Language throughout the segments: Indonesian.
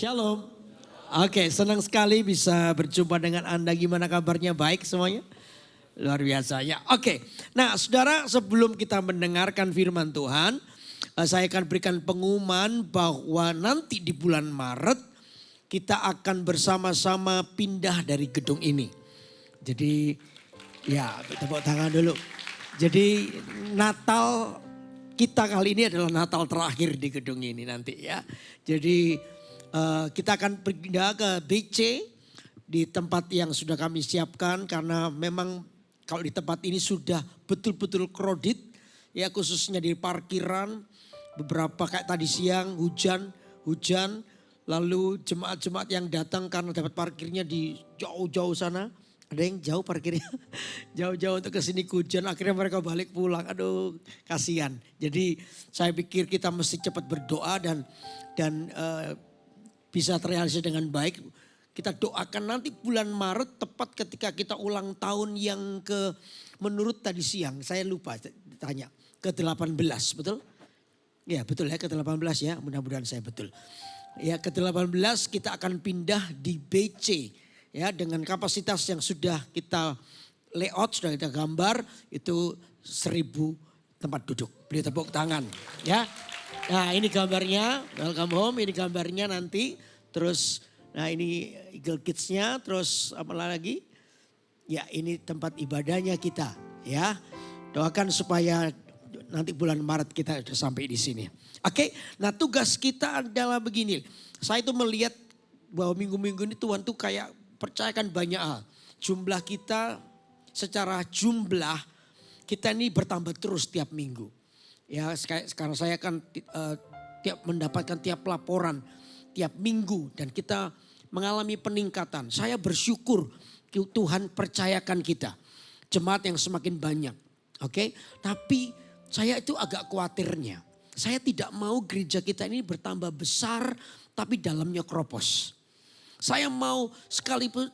Shalom. Oke, senang sekali bisa berjumpa dengan Anda. Gimana kabarnya? Baik semuanya? Luar biasa ya. Oke, nah saudara, sebelum kita mendengarkan firman Tuhan, saya akan berikan pengumuman bahwa nanti di bulan Maret kita akan bersama-sama pindah dari gedung ini. Jadi ya tepuk tangan dulu. Jadi Natal kita kali ini adalah Natal terakhir di gedung ini nanti ya. Jadi kita akan pindah ke BC di tempat yang sudah kami siapkan. Karena memang kalau di tempat ini sudah betul-betul crowded. Ya khususnya di parkiran. Beberapa kayak tadi siang hujan. Lalu jemaat-jemaat yang datang karena dapat parkirnya di jauh-jauh sana. Ada yang jauh parkirnya, jauh-jauh untuk kesini hujan, akhirnya mereka balik pulang. Aduh, kasihan. Jadi saya pikir kita mesti cepat berdoa dan bisa terrealisasi dengan baik. Kita doakan nanti bulan Maret tepat ketika kita ulang tahun yang menurut tadi siang, saya lupa tanya, ke-18 betul? Ya betul ya, ke-18 ya, mudah-mudahan saya betul. Ya ke-18 kita akan pindah di BC. Ya, dengan kapasitas yang sudah kita layout, sudah kita gambar, itu 1.000 tempat duduk. Beri tepuk tangan ya. Nah ini gambarnya, welcome home, ini gambarnya nanti. Terus nah ini Eagle Kids-nya, terus apa lagi? Ya ini tempat ibadahnya kita ya. Doakan supaya nanti bulan Maret kita sudah sampai di sini. Oke, nah tugas kita adalah begini. Saya itu melihat bahwa minggu-minggu ini Tuhan tuh kayak percayakan banyak hal. Jumlah kita secara jumlah kita ini bertambah terus tiap minggu. Ya sekarang saya kan tiap mendapatkan tiap laporan tiap minggu dan kita mengalami peningkatan. Saya bersyukur Tuhan percayakan kita. Jemaat yang semakin banyak. Oke, tapi saya itu agak khawatirnya. Saya tidak mau gereja kita ini bertambah besar tapi dalamnya kropos. Saya mau sekalipun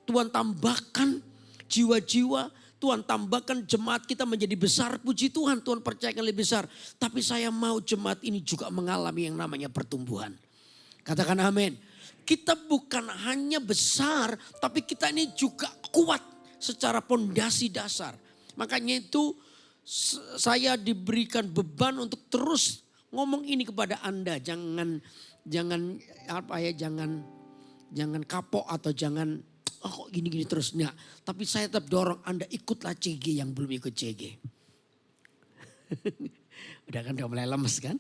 Tuhan tambahkan jiwa-jiwa, Tuhan tambahkan jemaat kita menjadi besar, puji Tuhan, Tuhan percayakan lebih besar. Tapi saya mau jemaat ini juga mengalami yang namanya pertumbuhan. Katakan amin. Kita bukan hanya besar, tapi kita ini juga kuat secara pondasi dasar. Makanya itu saya diberikan beban untuk terus ngomong ini kepada Anda. Jangan kapok atau jangan kok gini-gini terus. Nah, tapi saya tetap dorong Anda ikutlah CG yang belum ikut CG. Udah kan udah mulai lemes kan.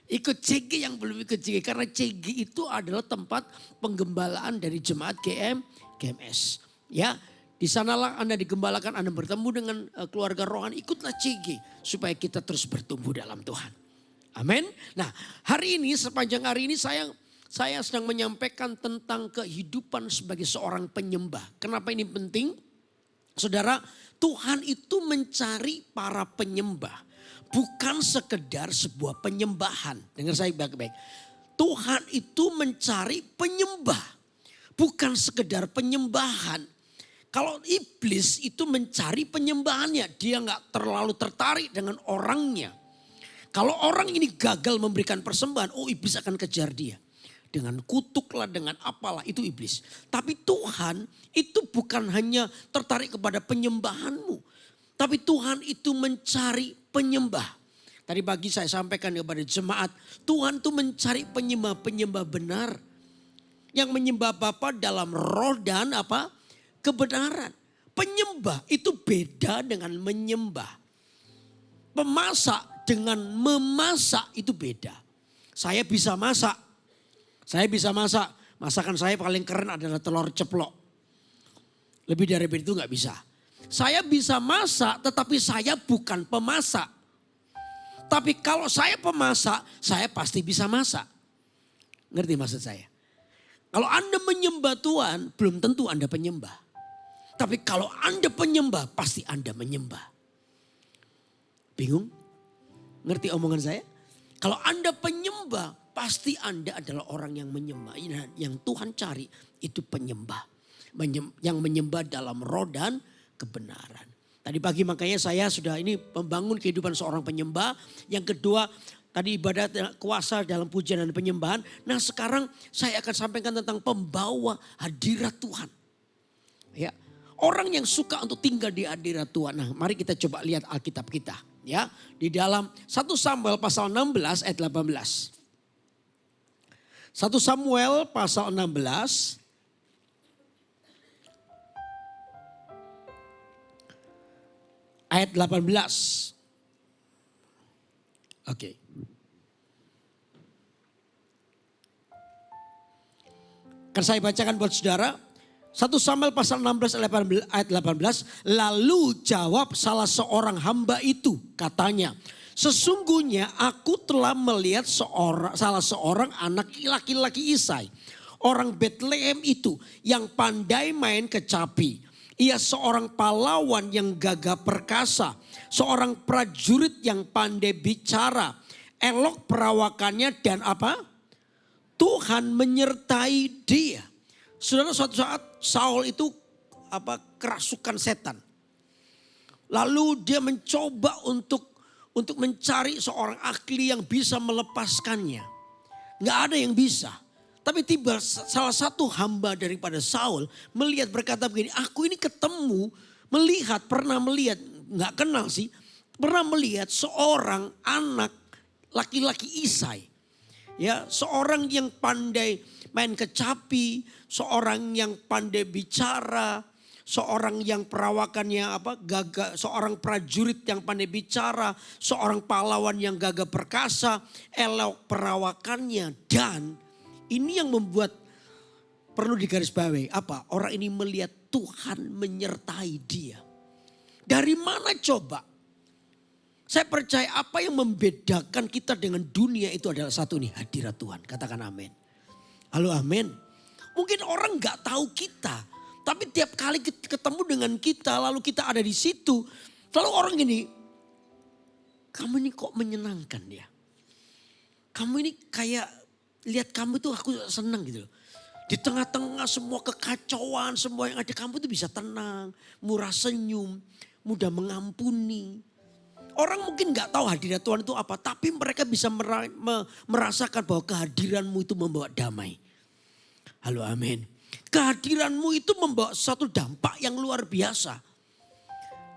Ikut CG yang belum ikut CG. Karena CG itu adalah tempat penggembalaan dari jemaat GMS. Ya, di sanalah Anda digembalakan, Anda bertemu dengan keluarga rohani. Ikutlah CG supaya kita terus bertumbuh dalam Tuhan. Amin. Nah hari ini sepanjang hari ini saya sedang menyampaikan tentang kehidupan sebagai seorang penyembah. Kenapa ini penting? Saudara, Tuhan itu mencari para penyembah. Bukan sekedar sebuah penyembahan. Dengar saya baik-baik. Tuhan itu mencari penyembah. Bukan sekedar penyembahan. Kalau iblis itu mencari penyembahannya. Dia gak terlalu tertarik dengan orangnya. Kalau orang ini gagal memberikan persembahan, iblis akan kejar dia. Dengan kutuklah, dengan apalah, itu iblis. Tapi Tuhan itu bukan hanya tertarik kepada penyembahanmu. Tapi Tuhan itu mencari penyembah. Tadi pagi saya sampaikan kepada jemaat, Tuhan itu mencari penyembah-penyembah benar. Yang menyembah Bapa dalam roh dan apa? Kebenaran. Penyembah itu beda dengan menyembah. Pemasak dengan memasak itu beda. Saya bisa masak. Masakan saya paling keren adalah telur ceplok. Lebih dari itu gak bisa. Saya bisa masak tetapi saya bukan pemasak. Tapi kalau saya pemasak, saya pasti bisa masak. Ngerti maksud saya? Kalau Anda menyembah Tuhan, belum tentu Anda penyembah. Tapi kalau Anda penyembah, pasti Anda menyembah. Bingung? Ngerti omongan saya? Kalau Anda penyembah, pasti Anda adalah orang yang menyembah. Yang Tuhan cari itu penyembah. Yang menyembah dalam roh dan kebenaran. Tadi pagi makanya saya sudah ini membangun kehidupan seorang penyembah. Yang kedua, Tadi ibadat kuasa dalam pujian dan penyembahan. Nah sekarang saya akan sampaikan tentang pembawa hadirat Tuhan. Ya, orang yang suka untuk tinggal di hadirat Tuhan. Nah mari kita coba lihat Alkitab kita. Ya, di dalam 1 Samuel pasal 16 ayat 18. 1 Samuel pasal 16 ayat 18. Oke. Kan saya bacakan buat saudara. 1 Samuel pasal 16 ayat 18. Lalu jawab salah seorang hamba itu, katanya, sesungguhnya aku telah melihat salah seorang anak laki-laki Isai, orang Bethlehem itu yang pandai main kecapi. Ia seorang pahlawan yang gagah perkasa, seorang prajurit yang pandai bicara, elok perawakannya dan apa? Tuhan menyertai dia. Saudara, suatu saat Saul itu kerasukan setan. Lalu dia mencoba untuk mencari seorang ahli yang bisa melepaskannya. Nggak ada yang bisa. Tapi tiba salah satu hamba daripada Saul melihat, berkata begini, aku ini pernah melihat, nggak kenal sih, pernah melihat seorang anak laki-laki Isai. Ya, seorang yang pandai main kecapi, seorang yang pandai bicara, seorang yang perawakannya gagah, seorang prajurit yang pandai bicara, seorang pahlawan yang gagah perkasa, elok perawakannya. Dan ini yang membuat perlu digarisbawahi, orang ini melihat Tuhan menyertai dia. Dari mana coba? Saya percaya apa yang membedakan kita dengan dunia itu adalah satu nih, hadirat Tuhan. Katakan amin. Halo amin. Mungkin orang gak tahu kita. Tapi tiap kali ketemu dengan kita, lalu kita ada di situ. Lalu orang gini, kamu ini kok menyenangkan ya. Kamu ini kayak, lihat kamu tuh aku senang gitu loh. Di tengah-tengah semua kekacauan, semua yang ada, kamu tuh bisa tenang, murah senyum, mudah mengampuni. Orang mungkin gak tahu hadirat Tuhan itu apa, tapi mereka bisa merasakan bahwa kehadiranmu itu membawa damai. Halo amin. Kehadiranmu itu membawa satu dampak yang luar biasa.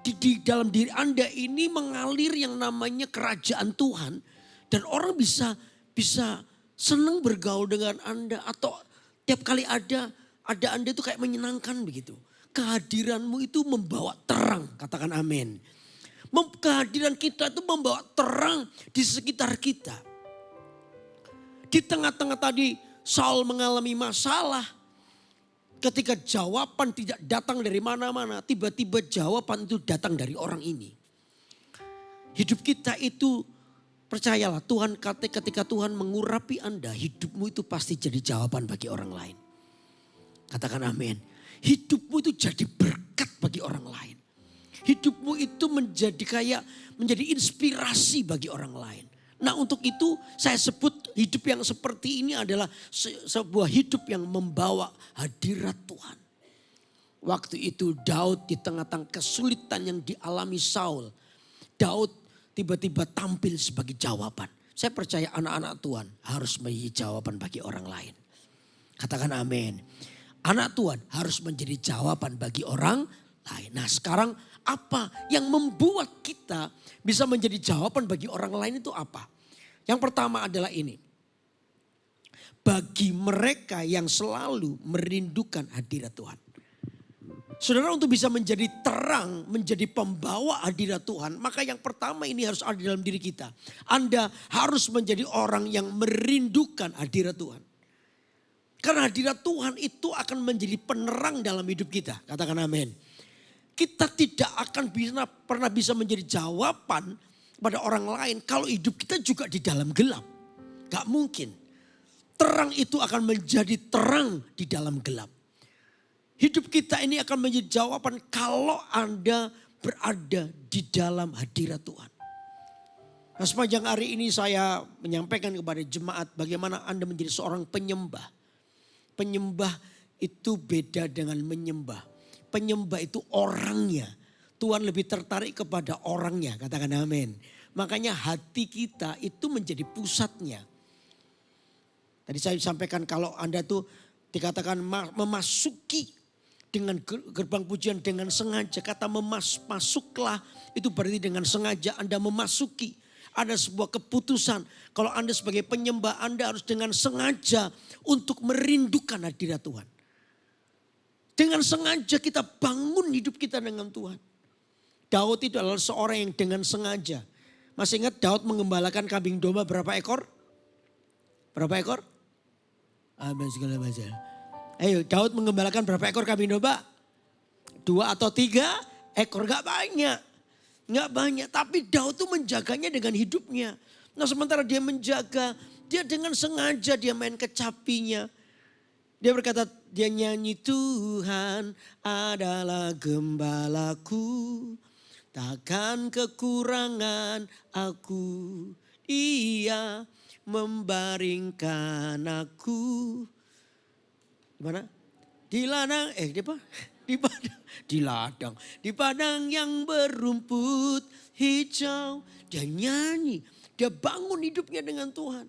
Di dalam diri Anda ini mengalir yang namanya kerajaan Tuhan. Dan orang bisa senang bergaul dengan Anda. Atau tiap kali ada Anda itu kayak menyenangkan begitu. Kehadiranmu itu membawa terang, katakan amin. Kehadiran kita itu membawa terang di sekitar kita. Di tengah-tengah tadi Saul mengalami masalah. Ketika jawaban tidak datang dari mana-mana, tiba-tiba jawaban itu datang dari orang ini. Hidup kita itu, percayalah Tuhan, ketika Tuhan mengurapi Anda, hidupmu itu pasti jadi jawaban bagi orang lain. Katakan amin. Hidupmu itu jadi berkat bagi orang lain. Hidupmu itu menjadi inspirasi bagi orang lain. Nah untuk itu saya sebut hidup yang seperti ini adalah sebuah hidup yang membawa hadirat Tuhan. Waktu itu Daud di tengah-tengah kesulitan yang dialami Saul. Daud tiba-tiba tampil sebagai jawaban. Saya percaya anak-anak Tuhan harus menjadi jawaban bagi orang lain. Katakan amin. Anak Tuhan harus menjadi jawaban bagi orang lain. Nah sekarang apa yang membuat kita bisa menjadi jawaban bagi orang lain itu apa? Yang pertama adalah ini. Bagi mereka yang selalu merindukan hadirat Tuhan. Saudara, untuk bisa menjadi terang, menjadi pembawa hadirat Tuhan, maka yang pertama ini harus ada dalam diri kita. Anda harus menjadi orang yang merindukan hadirat Tuhan. Karena hadirat Tuhan itu akan menjadi penerang dalam hidup kita. Katakan amin. Kita tidak akan pernah bisa menjadi jawaban pada orang lain kalau hidup kita juga di dalam gelap. Gak mungkin. Terang itu akan menjadi terang di dalam gelap. Hidup kita ini akan menjadi jawaban kalau Anda berada di dalam hadirat Tuhan. Nah, sepanjang hari ini saya menyampaikan kepada jemaat bagaimana Anda menjadi seorang penyembah. Penyembah itu beda dengan menyembah. Penyembah itu orangnya. Tuhan lebih tertarik kepada orangnya, katakan amin. Makanya hati kita itu menjadi pusatnya. Tadi saya sampaikan kalau Anda tuh dikatakan memasuki dengan gerbang pujian dengan sengaja. Kata masuklah itu berarti dengan sengaja Anda memasuki. Ada sebuah keputusan. Kalau Anda sebagai penyembah Anda harus dengan sengaja untuk merindukan hadirat Tuhan. Dengan sengaja kita bangun hidup kita dengan Tuhan. Daud itu adalah seorang yang dengan sengaja. Masih ingat Daud mengembalakan kambing domba berapa ekor? Berapa ekor? Segala macam. Ayo Daud mengembalakan berapa ekor kambing domba? 2 atau 3 ekor, gak banyak. Gak banyak, tapi Daud tuh menjaganya dengan hidupnya. Nah sementara dia menjaga, dia dengan sengaja dia main kecapinya. Dia berkata, dia nyanyi Tuhan adalah gembalaku. Takkan kekurangan aku, Dia membaringkan aku. Di mana? Di ladang, di padang yang berumput hijau. Dia nyanyi, dia bangun hidupnya dengan Tuhan.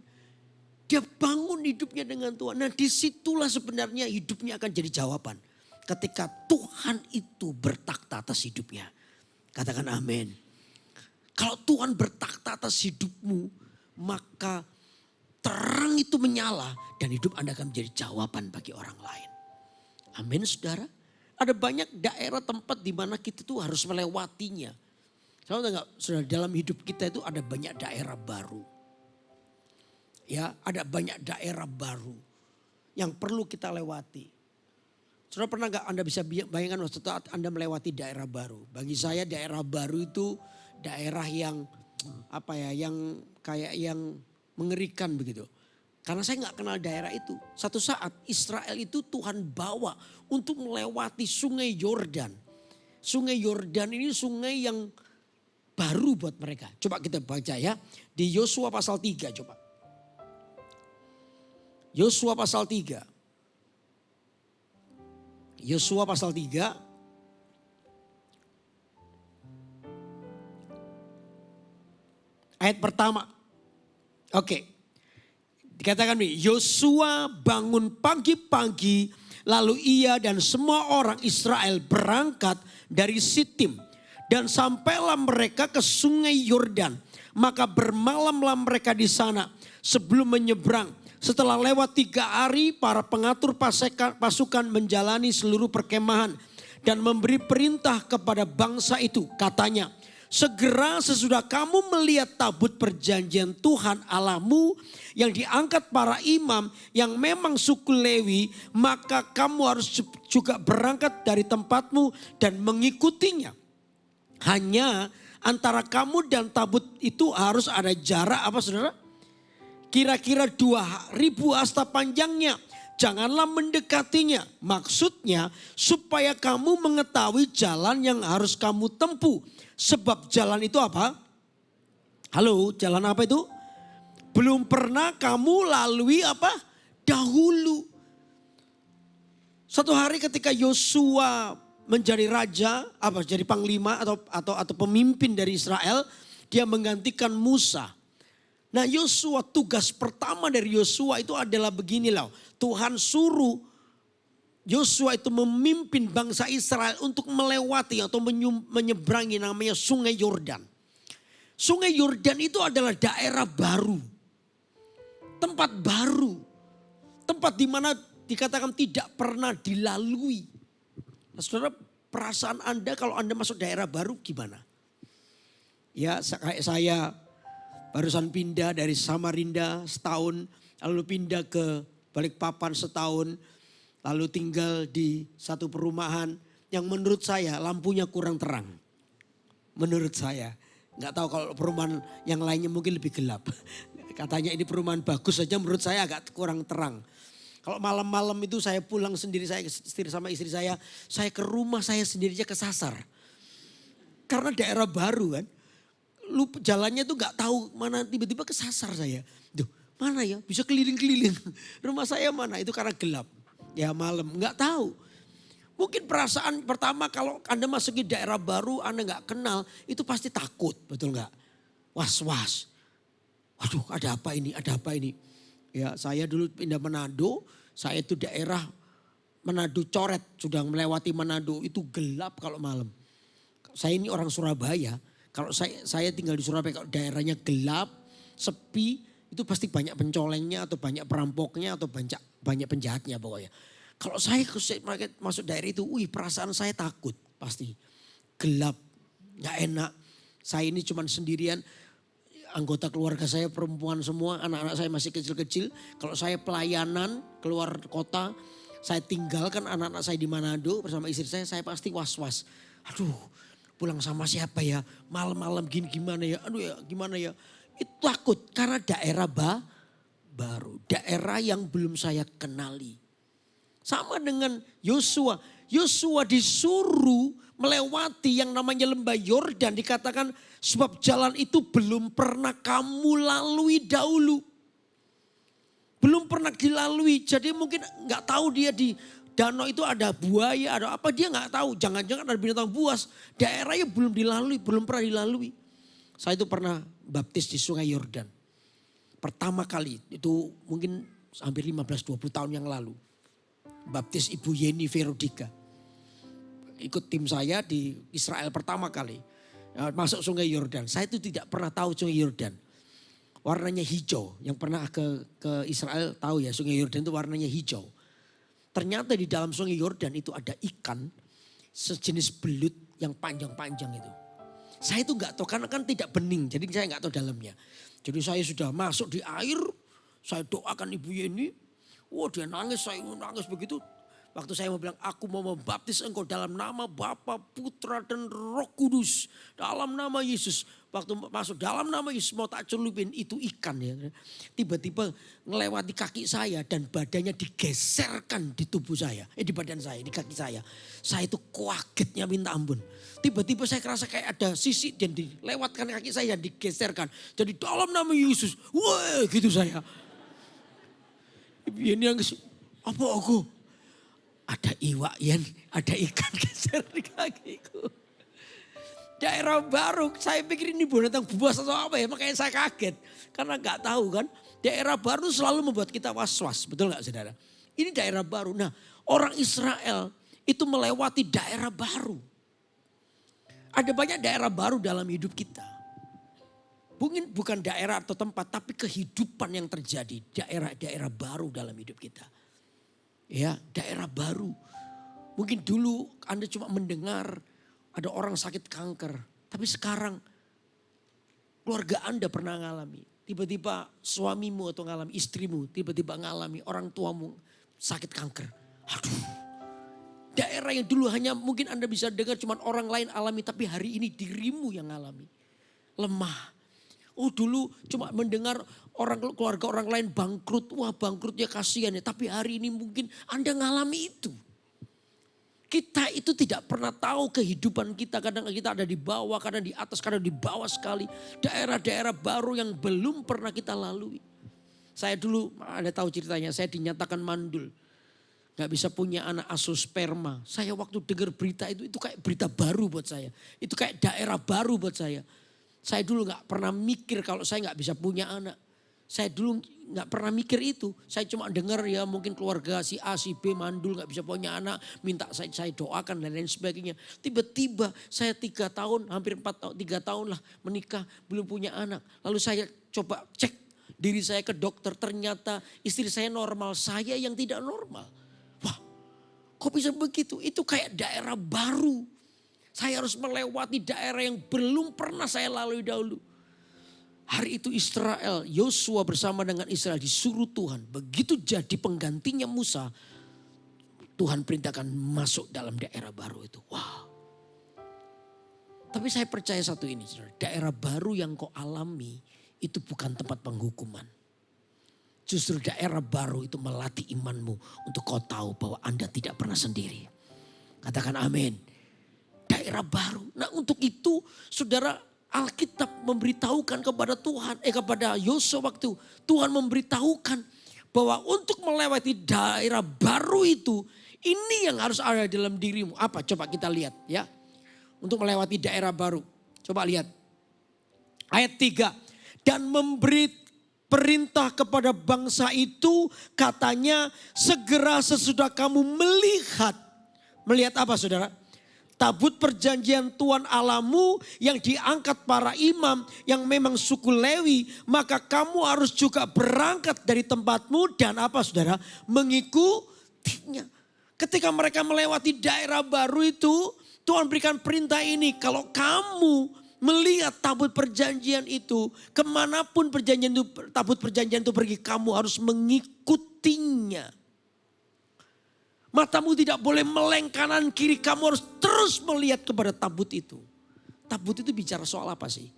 Dia bangun hidupnya dengan Tuhan. Nah disitulah sebenarnya hidupnya akan jadi jawaban. Ketika Tuhan itu bertakhta atas hidupnya. Katakan amin. Kalau Tuhan bertakhta atas hidupmu, maka terang itu menyala dan hidup Anda akan menjadi jawaban bagi orang lain. Amin saudara. Ada banyak daerah tempat di mana kita tuh harus melewatinya. Saudara enggak, saudara, dalam hidup kita itu ada banyak daerah baru. Ya, ada banyak daerah baru yang perlu kita lewati. Saudara pernah gak Anda bisa bayangkan waktu saat Anda melewati daerah baru. Bagi saya daerah baru itu daerah yang yang kayak yang mengerikan begitu. Karena saya gak kenal daerah itu. Satu saat Israel itu Tuhan bawa untuk melewati sungai Yordan. Sungai Yordan ini sungai yang baru buat mereka. Coba kita baca ya. Di Yosua pasal 3 coba. Yosua pasal 3. Yosua pasal 3. Ayat pertama. Oke. Dikatakan nih, Yosua bangun pagi-pagi lalu ia dan semua orang Israel berangkat dari Sitim. Dan sampailah mereka ke sungai Yordan. Maka bermalamlah mereka di sana sebelum menyeberang. Setelah lewat 3 hari para pengatur pasukan menjalani seluruh perkemahan. Dan memberi perintah kepada bangsa itu. Katanya, segera sesudah kamu melihat tabut perjanjian Tuhan Allahmu yang diangkat para imam yang memang suku Lewi. Maka kamu harus juga berangkat dari tempatmu dan mengikutinya. Hanya antara kamu dan tabut itu harus ada jarak apa saudara? Kira-kira 2.000 hasta panjangnya. Janganlah mendekatinya. Maksudnya supaya kamu mengetahui jalan yang harus kamu tempuh. Sebab jalan itu apa? Halo, jalan apa itu? Belum pernah kamu lalui apa? Dahulu. Suatu hari ketika Yosua menjadi raja, jadi panglima atau pemimpin dari Israel, dia menggantikan Musa. Nah Yosua, tugas pertama dari Yosua itu adalah begini loh. Tuhan suruh Yosua itu memimpin bangsa Israel untuk melewati atau menyeberangi namanya sungai Yordan. Sungai Yordan itu adalah daerah baru. Tempat baru. Tempat di mana dikatakan tidak pernah dilalui. Nah, saudara, perasaan Anda kalau Anda masuk daerah baru gimana? Ya kayak saya barusan pindah dari Samarinda setahun, lalu pindah ke Balikpapan setahun, lalu tinggal di satu perumahan yang menurut saya lampunya kurang terang. Menurut saya, nggak tahu kalau perumahan yang lainnya mungkin lebih gelap. Katanya ini perumahan bagus saja menurut saya agak kurang terang. Kalau malam-malam itu saya pulang sendiri, saya sama istri saya ke rumah saya sendiri aja kesasar. Karena daerah baru kan. Jalannya tuh gak tahu mana, tiba-tiba kesasar saya. Duh, mana ya? Bisa keliling-keliling. Rumah saya mana? Itu karena gelap. Ya malam, gak tahu. Mungkin perasaan pertama kalau Anda masuki daerah baru, Anda gak kenal, itu pasti takut, betul gak? was-was. Waduh, ada apa ini? Ada apa ini? Ya, saya dulu pindah Manado, saya itu daerah Manado Coret, sudah melewati Manado itu gelap kalau malam. Saya ini orang Surabaya, kalau saya tinggal di Surabaya, kalau daerahnya gelap, sepi, itu pasti banyak pencolengnya atau banyak perampoknya atau banyak penjahatnya pokoknya. Kalau saya masuk daerah itu, perasaan saya takut pasti. Gelap, gak enak. Saya ini cuma sendirian, anggota keluarga saya perempuan semua, anak-anak saya masih kecil-kecil. Kalau saya pelayanan keluar kota, saya tinggalkan anak-anak saya di Manado bersama istri saya pasti was-was. Aduh, pulang sama siapa ya? Malam-malam gini gimana ya? Aduh ya, gimana ya? Itu takut karena daerah baru, daerah yang belum saya kenali. Sama dengan Yosua. Yosua disuruh melewati yang namanya lembah Yordan, dikatakan sebab jalan itu belum pernah kamu lalui dahulu. Belum pernah dilalui, jadi mungkin nggak tahu dia di danau itu ada buaya, ada apa, dia nggak tahu. Jangan-jangan ada binatang buas. Daerahnya belum dilalui, belum pernah dilalui. Saya itu pernah baptis di Sungai Yordan. Pertama kali itu mungkin hampir 15-20 tahun yang lalu. Baptis Ibu Yeni Verodika. Ikut tim saya di Israel pertama kali. Masuk Sungai Yordan. Saya itu tidak pernah tahu Sungai Yordan. Warnanya hijau. Yang pernah ke Israel tahu ya, Sungai Yordan itu warnanya hijau. Ternyata di dalam Sungai Yordan itu ada ikan sejenis belut yang panjang-panjang itu. Saya itu nggak tahu karena kan tidak bening, jadi saya nggak tahu dalamnya. Jadi saya sudah masuk di air, saya doakan Ibu Yeni. Wah, dia nangis, saya nangis begitu. Waktu saya mau bilang, aku mau membaptis engkau dalam nama Bapa, Putra dan Roh Kudus. Dalam nama Yesus. Waktu masuk dalam nama Yesus mau tak celupin, itu ikan ya. Tiba-tiba ngelewati kaki saya dan badannya digeserkan di tubuh saya. Di badan saya, di kaki saya. Saya itu kagetnya minta ampun. Tiba-tiba saya kerasa kayak ada sisik dan dilewatkan kaki saya dan digeserkan. Jadi dalam nama Yesus, wah gitu saya. Ini yang apa aku? Ada iwak Yan, ada ikan geser di kakiku. Daerah baru, saya pikir ini binatang buas atau apa ya, makanya saya kaget. Karena gak tahu kan, daerah baru selalu membuat kita was-was, betul gak saudara? Ini daerah baru, nah orang Israel itu melewati daerah baru. Ada banyak daerah baru dalam hidup kita. Mungkin bukan daerah atau tempat, tapi kehidupan yang terjadi. Daerah-daerah baru dalam hidup kita. Ya, daerah baru. Mungkin dulu Anda cuma mendengar ada orang sakit kanker. Tapi sekarang keluarga Anda pernah ngalami. Tiba-tiba suamimu atau ngalami istrimu, tiba-tiba ngalami orang tuamu sakit kanker. Aduh. Daerah yang dulu hanya mungkin Anda bisa dengar cuma orang lain alami, tapi hari ini dirimu yang alami. Lemah. Oh dulu cuma mendengar keluarga orang lain bangkrut. Wah bangkrutnya kasihan ya. Tapi hari ini mungkin Anda ngalami itu. Kita itu tidak pernah tahu kehidupan kita. Kadang kita ada di bawah, kadang di atas, kadang di bawah sekali. Daerah-daerah baru yang belum pernah kita lalui. Saya dulu, Anda tahu ceritanya, saya dinyatakan mandul. Gak bisa punya anak asuh sperma. Saya waktu dengar berita itu kayak berita baru buat saya. Itu kayak daerah baru buat saya. Saya dulu gak pernah mikir kalau saya gak bisa punya anak. Saya dulu gak pernah mikir itu. Saya cuma dengar ya mungkin keluarga si A, si B mandul gak bisa punya anak. Minta saya doakan dan lain sebagainya. Tiba-tiba saya 3 tahun, hampir 4 tahun, 3 tahun lah menikah belum punya anak. Lalu saya coba cek diri saya ke dokter. Ternyata istri saya normal, saya yang tidak normal. Wah kok bisa begitu? Itu kayak daerah baru. Saya harus melewati daerah yang belum pernah saya lalui dahulu. Hari itu Israel, Yosua bersama dengan Israel disuruh Tuhan. Begitu jadi penggantinya Musa, Tuhan perintahkan masuk dalam daerah baru itu. Wow. Tapi saya percaya satu ini, saudara. Daerah baru yang kau alami itu bukan tempat penghukuman. Justru daerah baru itu melatih imanmu untuk kau tahu bahwa Anda tidak pernah sendiri. Katakan amin. Daerah baru. Nah untuk itu saudara Alkitab memberitahukan kepada kepada Yosua waktu Tuhan memberitahukan bahwa untuk melewati daerah baru itu ini yang harus ada dalam dirimu. Apa? Coba kita lihat ya. Untuk melewati daerah baru. Coba lihat. Ayat 3. Dan memberi perintah kepada bangsa itu, katanya segera sesudah kamu melihat. Melihat apa saudara? Tabut perjanjian Tuhan Allahmu yang diangkat para imam yang memang suku Lewi. Maka kamu harus juga berangkat dari tempatmu dan apa saudara? Mengikutinya. Ketika mereka melewati daerah baru itu, Tuhan berikan perintah ini. Kalau kamu melihat tabut perjanjian itu, kemanapun tabut perjanjian itu pergi, kamu harus mengikutinya. Matamu tidak boleh meleng kanan kiri, kamu harus terus melihat kepada tabut itu. Tabut itu bicara soal apa sih?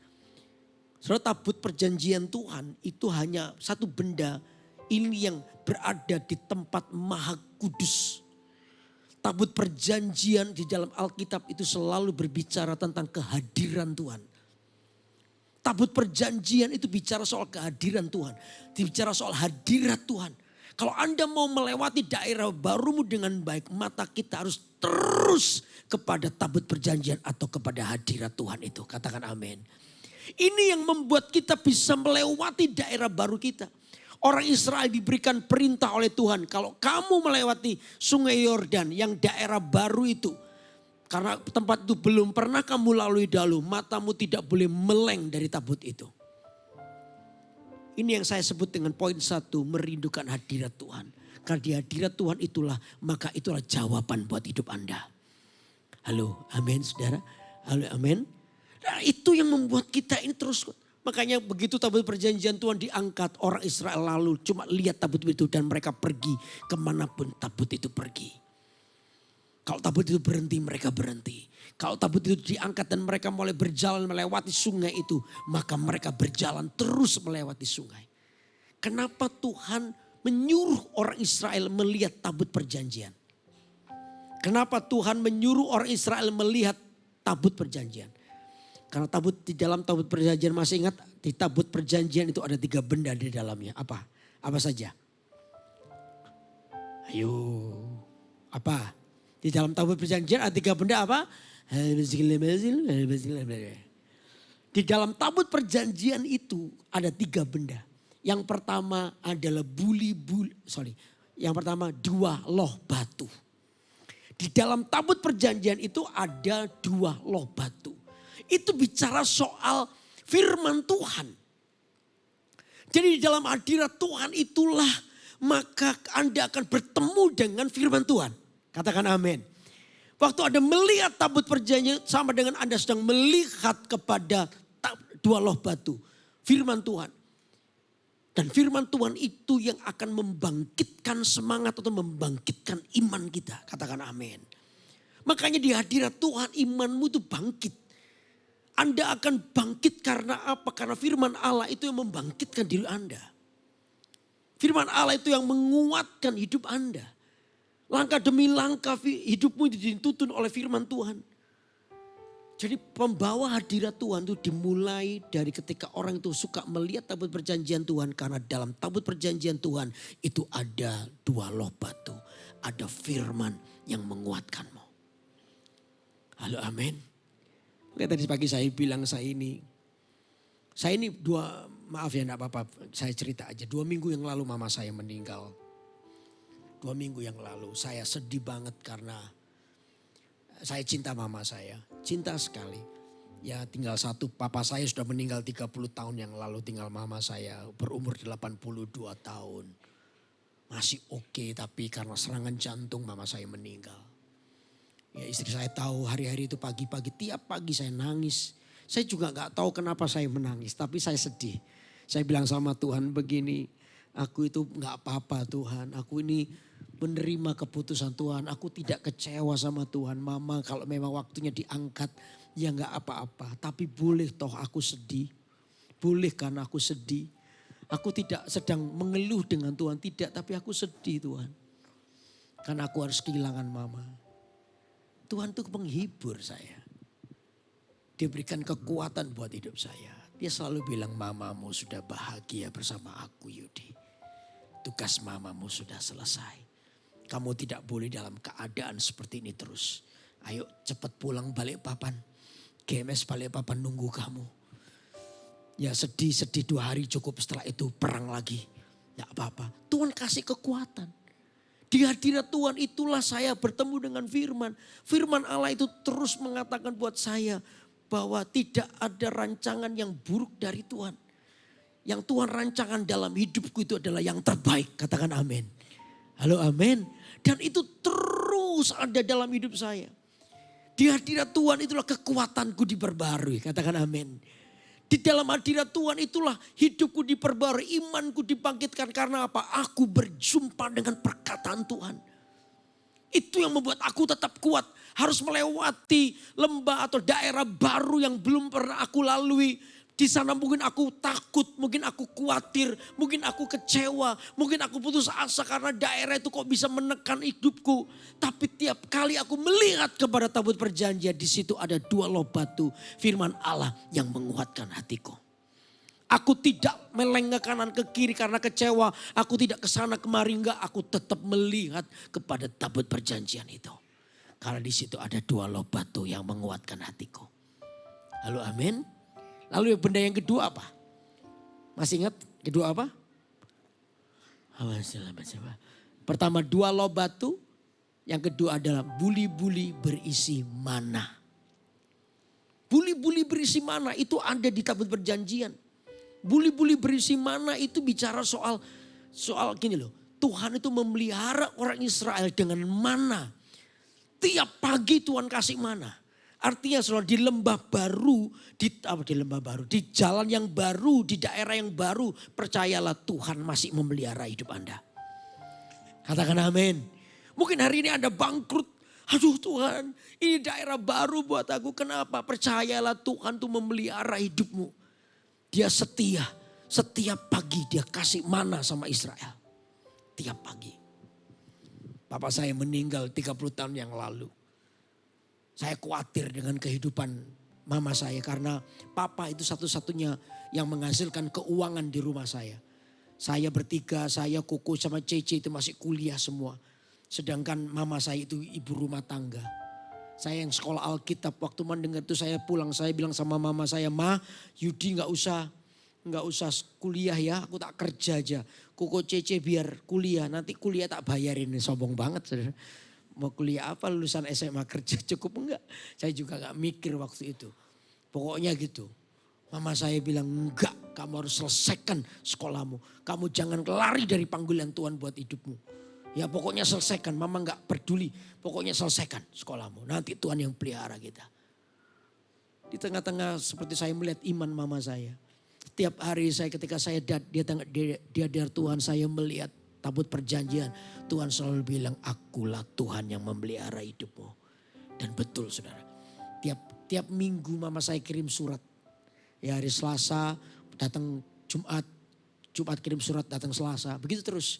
Saudara, tabut perjanjian Tuhan itu hanya satu benda ini yang berada di tempat maha kudus. Tabut perjanjian di dalam Alkitab itu selalu berbicara tentang kehadiran Tuhan. Tabut perjanjian itu bicara soal kehadiran Tuhan. Bicara soal hadirat Tuhan. Kalau Anda mau melewati daerah barumu dengan baik, mata kita harus terus kepada tabut perjanjian atau kepada hadirat Tuhan itu. Katakan amin. Ini yang membuat kita bisa melewati daerah baru kita. Orang Israel diberikan perintah oleh Tuhan. Kalau kamu melewati sungai Yordan yang daerah baru itu. Karena tempat itu belum pernah kamu lalui dahulu. Matamu tidak boleh meleng dari tabut itu. Ini yang saya sebut dengan poin 1, merindukan hadirat Tuhan. Karena di hadirat Tuhan maka itulah jawaban buat hidup Anda. Halo, amin saudara. Halo, amin. Nah, itu yang membuat kita ini terus. Makanya begitu tabut perjanjian Tuhan diangkat, orang Israel lalu cuma lihat tabut itu dan mereka pergi kemanapun tabut itu pergi. Kalau tabut itu berhenti, mereka berhenti. Kalau tabut itu diangkat dan mereka mulai berjalan melewati sungai itu, maka mereka berjalan terus melewati sungai. Kenapa Tuhan menyuruh orang Israel melihat tabut perjanjian? Kenapa Tuhan menyuruh orang Israel melihat tabut perjanjian? Karena di dalam tabut perjanjian, masih ingat di tabut perjanjian itu ada 3 benda di dalamnya. Apa? Apa saja? Ayo, apa? Di dalam tabut perjanjian ada 3 benda apa? Di dalam tabut perjanjian itu ada 3 benda. Yang pertama adalah yang pertama 2 loh batu. Di dalam tabut perjanjian itu ada 2 loh batu. Itu bicara soal firman Tuhan. Jadi di dalam hadirat Tuhan itulah maka Anda akan bertemu dengan firman Tuhan. Katakan amin. Waktu Anda melihat tabut perjanjian sama dengan Anda sedang melihat kepada 2 loh batu. Firman Tuhan. Dan firman Tuhan itu yang akan membangkitkan semangat atau membangkitkan iman kita. Katakan amin. Makanya di hadirat Tuhan imanmu itu bangkit. Anda akan bangkit karena apa? Karena firman Allah itu yang membangkitkan diri Anda. Firman Allah itu yang menguatkan hidup Anda. Langkah demi langkah hidupmu dituntun oleh firman Tuhan. Jadi pembawa hadirat Tuhan itu dimulai dari ketika orang itu suka melihat tabut perjanjian Tuhan. Karena dalam tabut perjanjian Tuhan itu ada 2 loh batu. Ada firman yang menguatkanmu. Halo, amin. Oke, tadi pagi saya bilang saya ini maaf ya enggak apa-apa, saya cerita aja. 2 minggu yang lalu mama saya meninggal. 2 minggu yang lalu saya sedih banget karena saya cinta mama saya. Cinta sekali. Ya tinggal satu, papa saya sudah meninggal 30 tahun yang lalu. Tinggal mama saya berumur 82 tahun. Masih oke, tapi karena serangan jantung mama saya meninggal. Ya istri saya tahu hari-hari itu pagi-pagi, tiap pagi saya nangis. Saya juga gak tahu kenapa saya menangis, tapi saya sedih. Saya bilang sama Tuhan begini, aku itu gak apa-apa Tuhan, aku ini menerima keputusan Tuhan. Aku tidak kecewa sama Tuhan. Mama kalau memang waktunya diangkat ya gak apa-apa. Tapi boleh toh aku sedih. Boleh kan aku sedih. Aku tidak sedang mengeluh dengan Tuhan. Tidak, tapi aku sedih Tuhan. Karena aku harus kehilangan mama. Tuhan itu penghibur saya. Dia berikan kekuatan buat hidup saya. Dia selalu bilang mamamu sudah bahagia bersama aku Yudi. Tugas mamamu sudah selesai. Kamu tidak boleh dalam keadaan seperti ini terus. Ayo cepat pulang Balikpapan. GMS Balikpapan nunggu kamu. Ya sedih-sedih 2 hari cukup, setelah itu perang lagi. Gak apa-apa. Tuhan kasih kekuatan. Di hadirat Tuhan itulah saya bertemu dengan firman. Firman Allah itu terus mengatakan buat saya bahwa tidak ada rancangan yang buruk dari Tuhan. Yang Tuhan rancangan dalam hidupku itu adalah yang terbaik. Katakan amin. Halo amin. Dan itu terus ada dalam hidup saya. Di hadirat Tuhan itulah kekuatanku diperbarui. Katakan amin. Di dalam hadirat Tuhan itulah hidupku diperbarui, imanku dibangkitkan. Karena apa? Aku berjumpa dengan perkataan Tuhan. Itu yang membuat aku tetap kuat. Harus melewati lembah atau daerah baru yang belum pernah aku lalui. Di sana mungkin aku takut, mungkin aku khawatir, mungkin aku kecewa, mungkin aku putus asa karena daerah itu kok bisa menekan hidupku. Tapi tiap kali aku melihat kepada tabut perjanjian, di situ ada 2 loh batu firman Allah yang menguatkan hatiku. Aku tidak meleng ke kanan ke kiri karena kecewa, aku tidak ke sana kemari, enggak, aku tetap melihat kepada tabut perjanjian itu. Karena di situ ada 2 loh batu yang menguatkan hatiku. Halo amin. Lalu benda yang kedua apa? Masih ingat kedua apa? Pertama 2 loh batu. Yang kedua adalah buli-buli berisi mana. Buli-buli berisi mana itu ada di tabut perjanjian. Buli-buli berisi mana itu bicara soal gini loh. Tuhan itu memelihara orang Israel dengan mana. Tiap pagi Tuhan kasih mana. Artinya saudara di lembah baru, di jalan yang baru, di daerah yang baru, percayalah Tuhan masih memelihara hidup Anda. Katakan amin. Mungkin hari ini Anda bangkrut. Aduh Tuhan, ini daerah baru buat aku. Kenapa? Percayalah Tuhan tuh memelihara hidupmu. Dia setia. Setiap pagi dia kasih mana sama Israel. Tiap pagi. Bapak saya meninggal 30 tahun yang lalu. Saya khawatir dengan kehidupan mama saya karena papa itu satu-satunya yang menghasilkan keuangan di rumah saya. Saya bertiga, saya Koko sama Cece itu masih kuliah semua. Sedangkan mama saya itu ibu rumah tangga. Saya yang sekolah Alkitab, waktu mendengar itu saya pulang, saya bilang sama mama saya, "Ma, Yudi nggak usah kuliah ya, aku tak kerja aja. Koko Cece biar kuliah, nanti kuliah tak bayarin." Sombong banget saudara. Mau kuliah apa, lulusan SMA kerja cukup enggak? Saya juga enggak mikir waktu itu. Pokoknya gitu. Mama saya bilang, enggak, kamu harus selesaikan sekolahmu. Kamu jangan lari dari panggilan Tuhan buat hidupmu. Ya pokoknya selesaikan, mama enggak peduli. Pokoknya selesaikan sekolahmu, nanti Tuhan yang pelihara kita. Di tengah-tengah seperti saya melihat iman mama saya. Setiap hari saya ketika saya dia dari Tuhan, saya melihat tabut perjanjian. Tuhan selalu bilang, akulah Tuhan yang memelihara hidupmu. Dan betul saudara. Tiap minggu mama saya kirim surat. Ya hari Selasa datang Jumat. Jumat kirim surat, datang Selasa. Begitu terus.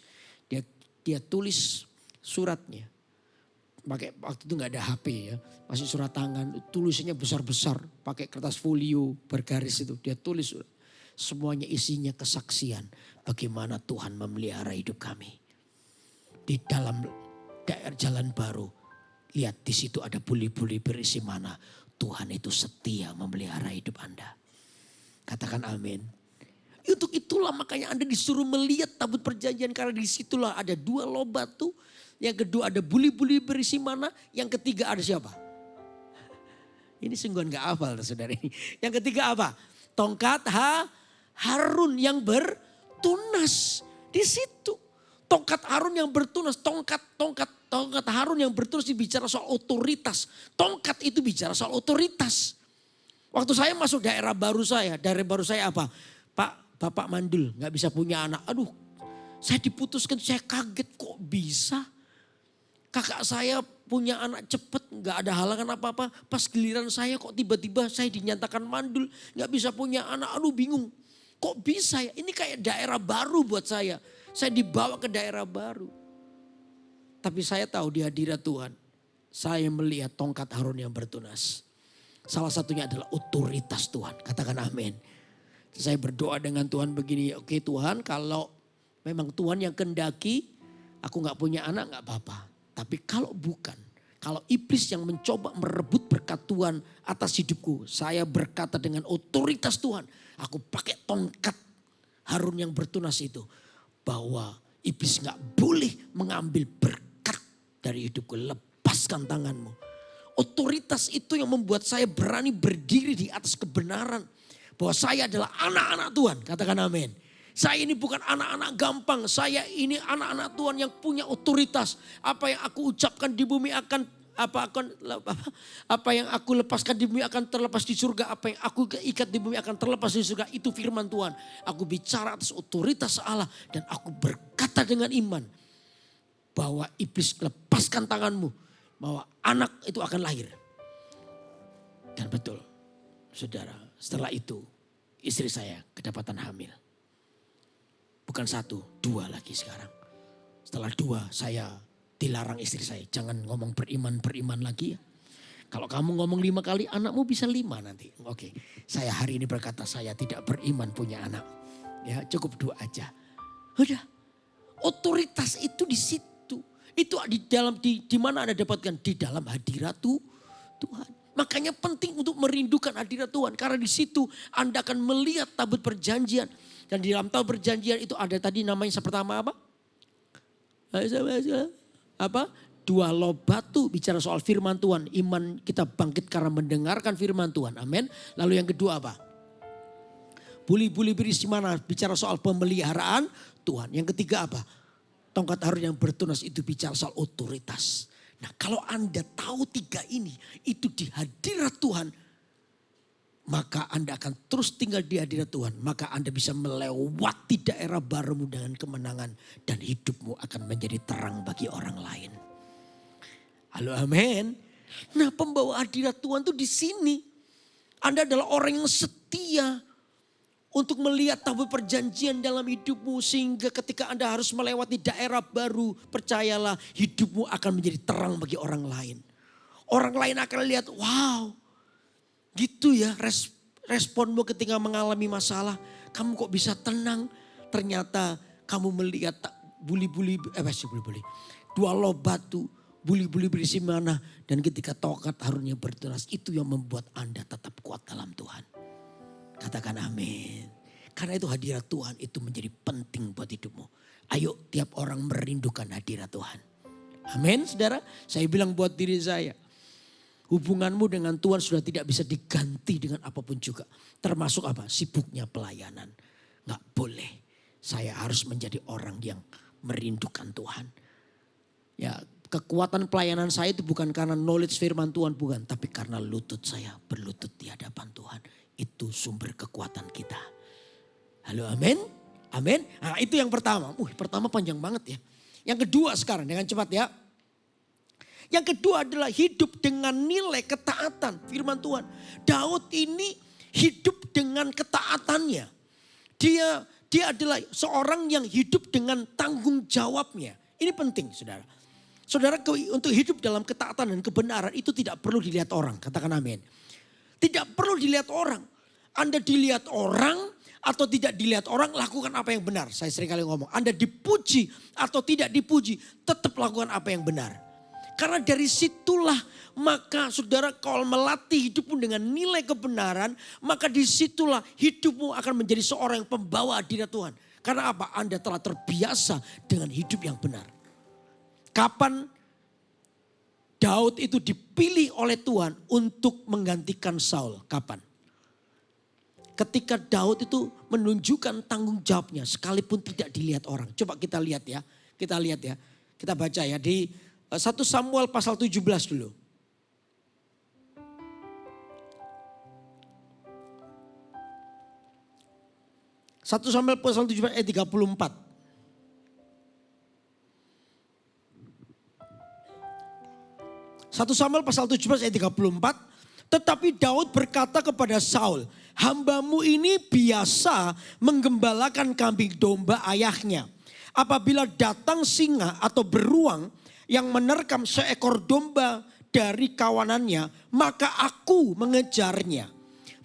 Dia tulis suratnya. Pakai waktu itu gak ada HP ya. Masih surat tangan. Tulisannya besar-besar. Pakai kertas folio bergaris itu. Dia tulis surat. Semuanya isinya kesaksian. Bagaimana Tuhan memelihara hidup kami. Di dalam daerah jalan baru. Lihat di situ ada buli-buli berisi mana. Tuhan itu setia memelihara hidup Anda. Katakan amin. Untuk itulah makanya Anda disuruh melihat tabut perjanjian. Karena di situlah ada 2 loh batu. Yang kedua ada buli-buli berisi mana. Yang ketiga ada siapa? Ini sungguhan gak hafal saudara ini. Yang ketiga apa? Tongkat Harun yang bertunas. Di situ. Tongkat Harun yang bertunas. Tongkat Harun yang bertunas bicara soal otoritas. Tongkat itu bicara soal otoritas. Waktu saya masuk daerah baru saya apa? Pak, Bapak mandul gak bisa punya anak. Aduh, saya diputuskan, saya kaget kok bisa. Kakak saya punya anak cepet, gak ada halangan apa-apa. Pas giliran saya kok tiba-tiba saya dinyatakan mandul, gak bisa punya anak. Aduh bingung, kok bisa ya? Ini kayak daerah baru buat saya. Saya dibawa ke daerah baru. Tapi saya tahu di hadirat Tuhan, saya melihat tongkat Harun yang bertunas. Salah satunya adalah otoritas Tuhan. Katakan amin. Saya berdoa dengan Tuhan begini, oke Tuhan kalau memang Tuhan yang kendaki, aku gak punya anak gak apa-apa. Tapi kalau bukan, Kalau iblis yang mencoba merebut berkat Tuhan atas hidupku. Saya berkata dengan otoritas Tuhan. Aku pakai tongkat Harun yang bertunas itu. Bahwa iblis gak boleh mengambil berkat dari hidupku. Lepaskan tanganmu. Otoritas itu yang membuat saya berani berdiri di atas kebenaran. Bahwa saya adalah anak-anak Tuhan. Katakan amin. Saya ini bukan anak-anak gampang. Saya ini anak-anak Tuhan yang punya otoritas. Apa yang aku ucapkan di bumi akan apa yang aku lepaskan di bumi akan terlepas di surga. Apa yang aku ikat di bumi akan terlepas di surga. Itu firman Tuhan. Aku bicara atas otoritas Allah. Dan aku berkata dengan iman. Bahwa iblis lepaskan tanganmu. Bahwa anak itu akan lahir. Dan betul. Saudara, setelah itu istri saya kedapatan hamil. Bukan 1, 2 lagi sekarang. Setelah 2 saya dilarang istri saya. Jangan ngomong beriman lagi ya. Kalau kamu ngomong 5 kali anakmu bisa 5 nanti. Oke, saya hari ini berkata saya tidak beriman punya anak. Ya cukup 2 aja. Udah, otoritas itu di situ. Itu di mana Anda dapatkan? Di dalam hadirat Tuhan. Makanya penting untuk merindukan hadirat Tuhan. Karena di situ Anda akan melihat tabut perjanjian. Dan di dalam tabut perjanjian itu ada tadi namanya yang pertama apa? Apa? 2 loh batu bicara soal firman Tuhan. Iman kita bangkit karena mendengarkan firman Tuhan. Amin. Lalu yang kedua apa? Buli-buli berisi mana? Bicara soal pemeliharaan Tuhan. Yang ketiga apa? Tongkat Harun yang bertunas itu bicara soal otoritas. Nah kalau Anda tahu 3 ini, itu di hadirat Tuhan, maka Anda akan terus tinggal di hadirat Tuhan. Maka Anda bisa melewati daerah barumu dengan kemenangan. Dan hidupmu akan menjadi terang bagi orang lain. Halo amin. Nah pembawa hadirat Tuhan itu di sini. Anda adalah orang yang setia. Untuk melihat tabut perjanjian dalam hidupmu. Sehingga ketika Anda harus melewati daerah baru. Percayalah hidupmu akan menjadi terang bagi orang lain. Orang lain akan lihat, wow. Gitu ya responmu ketika mengalami masalah. Kamu kok bisa tenang. Ternyata kamu melihat buli-buli. 2 loh batu. Buli-buli berisi mana. Dan ketika tongkat Harunnya bertunas. Itu yang membuat Anda tetap kuat dalam Tuhan. Katakan amin. Karena itu hadirat Tuhan itu menjadi penting buat hidupmu. Ayo tiap orang merindukan hadirat Tuhan. Amin saudara. Saya bilang buat diri saya. Hubunganmu dengan Tuhan sudah tidak bisa diganti dengan apapun juga. Termasuk apa? Sibuknya pelayanan. Gak boleh. Saya harus menjadi orang yang merindukan Tuhan. Ya kekuatan pelayanan saya itu bukan karena knowledge firman Tuhan. Bukan. Tapi karena lutut saya berlutut di hadapan Tuhan. Itu sumber kekuatan kita. Halo amin. Amin. Nah itu yang pertama. Pertama panjang banget ya. Yang kedua sekarang dengan cepat ya. Yang kedua adalah hidup dengan nilai ketaatan firman Tuhan. Daud ini hidup dengan ketaatannya. Dia adalah seorang yang hidup dengan tanggung jawabnya. Ini penting saudara. Saudara untuk hidup dalam ketaatan dan kebenaran itu tidak perlu dilihat orang. Katakan amin. Tidak perlu dilihat orang. Anda dilihat orang atau tidak dilihat orang, lakukan apa yang benar. Saya sering kali ngomong, Anda dipuji atau tidak dipuji, tetap lakukan apa yang benar. Karena dari situlah maka saudara kalau melatih hidupmu dengan nilai kebenaran, maka disitulah hidupmu akan menjadi seorang yang pembawa hadirat Tuhan. Karena apa? Anda telah terbiasa dengan hidup yang benar. Kapan Daud itu dipilih oleh Tuhan untuk menggantikan Saul? Kapan? Ketika Daud itu menunjukkan tanggung jawabnya sekalipun tidak dilihat orang. Coba kita lihat ya. Kita lihat ya. Kita baca ya di 1 Samuel pasal 17 dulu. 1 Samuel pasal 17 ayat 34. 1 Samuel pasal 17 ayat 34. Tetapi Daud berkata kepada Saul, hambamu ini biasa menggembalakan kambing domba ayahnya. Apabila datang singa atau beruang yang menerkam seekor domba dari kawanannya, maka aku mengejarnya,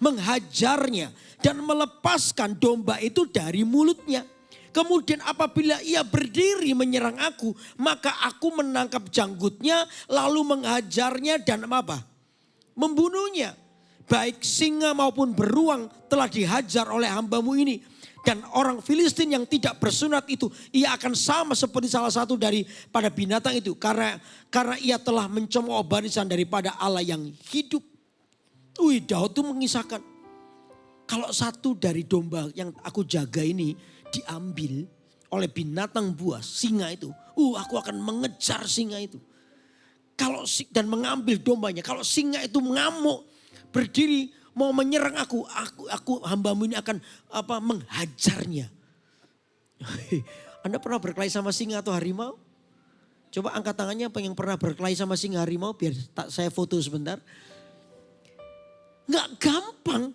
menghajarnya dan melepaskan domba itu dari mulutnya. Kemudian apabila ia berdiri menyerang aku, maka aku menangkap janggutnya lalu menghajarnya dan apa? Membunuhnya. Baik singa maupun beruang telah dihajar oleh hambamu ini. Dan orang Filistin yang tidak bersunat itu, ia akan sama seperti salah satu daripada binatang itu. Karena ia telah mencemooh barisan daripada Allah yang hidup. Daud itu mengisahkan, kalau satu dari domba yang aku jaga ini diambil oleh binatang buas, singa itu. Aku akan mengejar singa itu. Dan mengambil dombanya. Kalau singa itu mengamuk, berdiri mau menyerang aku hambamu ini akan menghajarnya. Anda pernah berkelahi sama singa atau harimau? Coba angkat tangannya yang pernah berkelahi sama singa harimau, biar saya foto sebentar. Nggak gampang.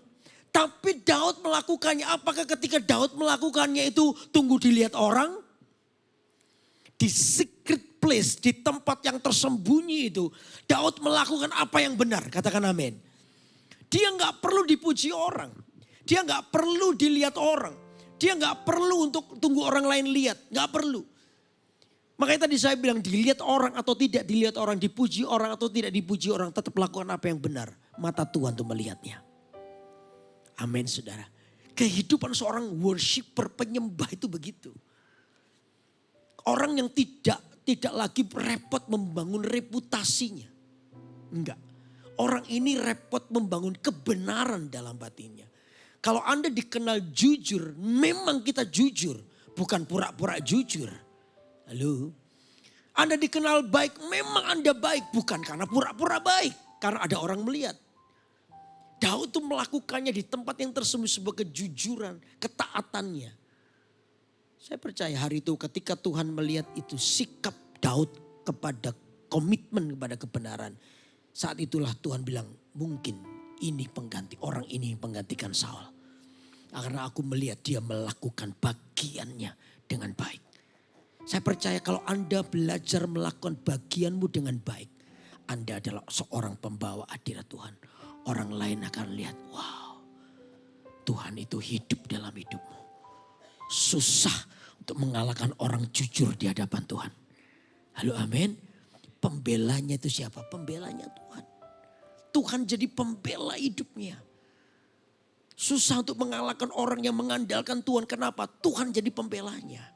Tapi Daud melakukannya. Apakah ketika Daud melakukannya itu tunggu dilihat orang? Di secret place, di tempat yang tersembunyi itu. Daud melakukan apa yang benar, katakan amin. Dia nggak perlu dipuji orang. Dia nggak perlu dilihat orang. Dia nggak perlu untuk tunggu orang lain lihat. Nggak perlu. Makanya tadi saya bilang dilihat orang atau tidak dilihat orang. Dipuji orang atau tidak dipuji orang. Tetap lakukan apa yang benar. Mata Tuhan untuk melihatnya. Amin saudara. Kehidupan seorang worshiper, penyembah itu begitu. Orang yang tidak lagi repot membangun reputasinya. Enggak. Orang ini repot membangun kebenaran dalam batinnya. Kalau Anda dikenal jujur, memang kita jujur. Bukan pura-pura jujur. Halo. Anda dikenal baik, memang Anda baik. Bukan karena pura-pura baik. Karena ada orang melihat. Daud itu melakukannya di tempat yang tersembunyi sebuah kejujuran, ketaatannya. Saya percaya hari itu ketika Tuhan melihat itu sikap Daud kepada komitmen kepada kebenaran. Saat itulah Tuhan bilang mungkin ini orang ini penggantikan Saul. Karena aku melihat dia melakukan bagiannya dengan baik. Saya percaya kalau Anda belajar melakukan bagianmu dengan baik. Anda adalah seorang pembawa hadirat Tuhan. Orang lain akan lihat, wow, Tuhan itu hidup dalam hidupmu. Susah untuk mengalahkan orang jujur di hadapan Tuhan. Halo amin. Pembelanya itu siapa? Pembelanya Tuhan. Tuhan jadi pembela hidupnya. Susah untuk mengalahkan orang yang mengandalkan Tuhan. Kenapa? Tuhan jadi pembelanya.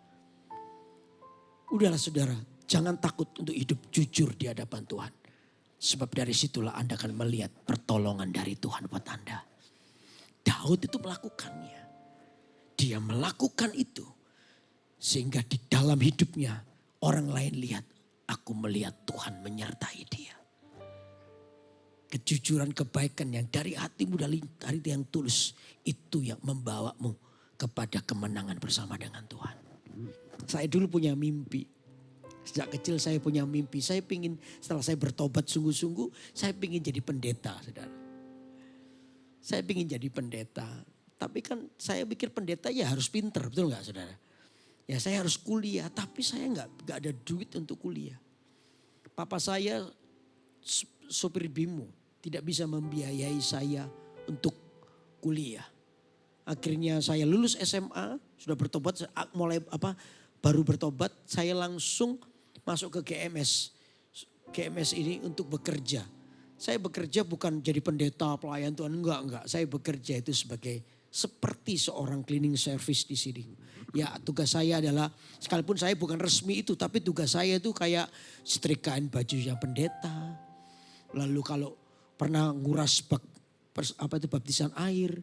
Udahlah saudara, jangan takut untuk hidup jujur di hadapan Tuhan. Sebab dari situlah Anda akan melihat pertolongan dari Tuhan buat Anda. Daud itu melakukannya. Dia melakukan itu. Sehingga di dalam hidupnya orang lain lihat. Aku melihat Tuhan menyertai dia. Kejujuran kebaikan yang dari hatimu dari hati yang tulus. Itu yang membawamu kepada kemenangan bersama dengan Tuhan. Saya dulu punya mimpi. Sejak kecil saya punya mimpi. Saya pingin setelah saya bertobat sungguh-sungguh. Saya pingin jadi pendeta saudara. Saya pingin jadi pendeta. Tapi kan saya pikir pendeta ya harus pinter. Betul gak saudara? Ya saya harus kuliah. Tapi saya gak ada duit untuk kuliah. Papa saya sopir bimo. Tidak bisa membiayai saya untuk kuliah. Akhirnya saya lulus SMA. Sudah bertobat. Baru bertobat saya langsung masuk ke GMS. GMS ini untuk bekerja. Saya bekerja bukan jadi pendeta pelayan Tuhan. Enggak. Saya bekerja itu seperti seorang cleaning service di sini. Ya tugas saya adalah sekalipun saya bukan resmi itu. Tapi tugas saya itu kayak setrikain baju yang pendeta. Lalu kalau pernah nguras baptisan air.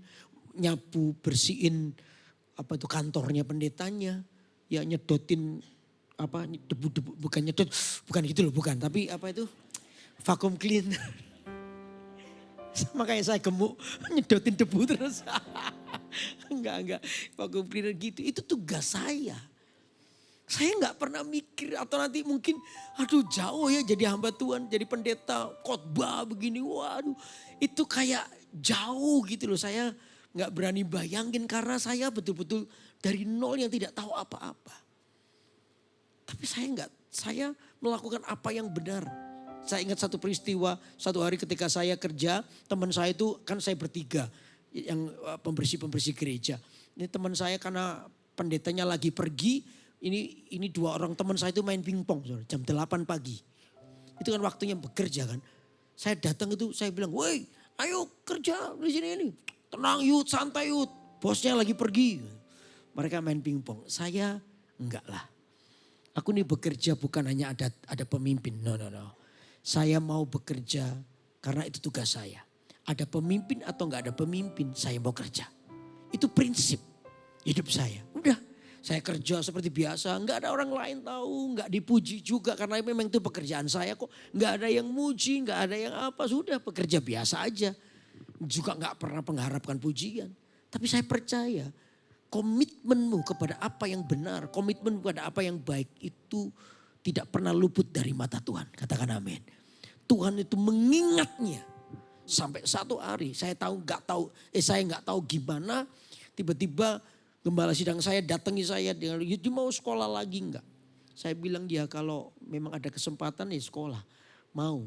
Nyapu bersihin kantornya pendetanya. Ya nyedotin debu-debu, bukan nyedot, bukan gitu loh, bukan. Tapi vacuum cleaner. Makanya saya gemuk, nyedotin debu terus. Enggak, vacuum cleaner gitu. Itu tugas saya. Saya enggak pernah mikir atau nanti mungkin jauh ya jadi hamba Tuhan, jadi pendeta, khotbah begini. Waduh, itu kayak jauh gitu loh. Saya enggak berani bayangin karena saya betul-betul dari nol yang tidak tahu apa-apa. Tapi saya melakukan apa yang benar. Saya ingat satu peristiwa, satu hari ketika saya kerja, teman saya itu kan saya bertiga yang pembersih-pembersih gereja. Ini teman saya karena pendetanya lagi pergi. Ini 2 orang teman saya itu main pingpong jam 8 pagi. Itu kan waktunya bekerja kan. Saya datang itu saya bilang, woi ayo kerja di sini ini. Tenang yud, santai yud. Bosnya lagi pergi. Mereka main pingpong. Saya enggak lah. Aku nih bekerja bukan hanya ada pemimpin. No. Saya mau bekerja karena itu tugas saya. Ada pemimpin atau enggak ada pemimpin, saya mau kerja. Itu prinsip hidup saya. Udah, saya kerja seperti biasa. Enggak ada orang lain tahu, enggak dipuji juga. Karena memang itu pekerjaan saya kok. Enggak ada yang muji, enggak ada yang apa. Sudah bekerja biasa aja. Juga enggak pernah mengharapkan pujian. Tapi saya percaya komitmenmu kepada apa yang benar, komitmen kepada apa yang baik itu tidak pernah luput dari mata Tuhan. Katakan amin. Tuhan itu mengingatnya sampai satu hari saya nggak tahu gimana tiba-tiba gembala sidang saya datangi saya dengan dia mau sekolah lagi enggak. Saya bilang dia kalau memang ada kesempatan ya sekolah mau.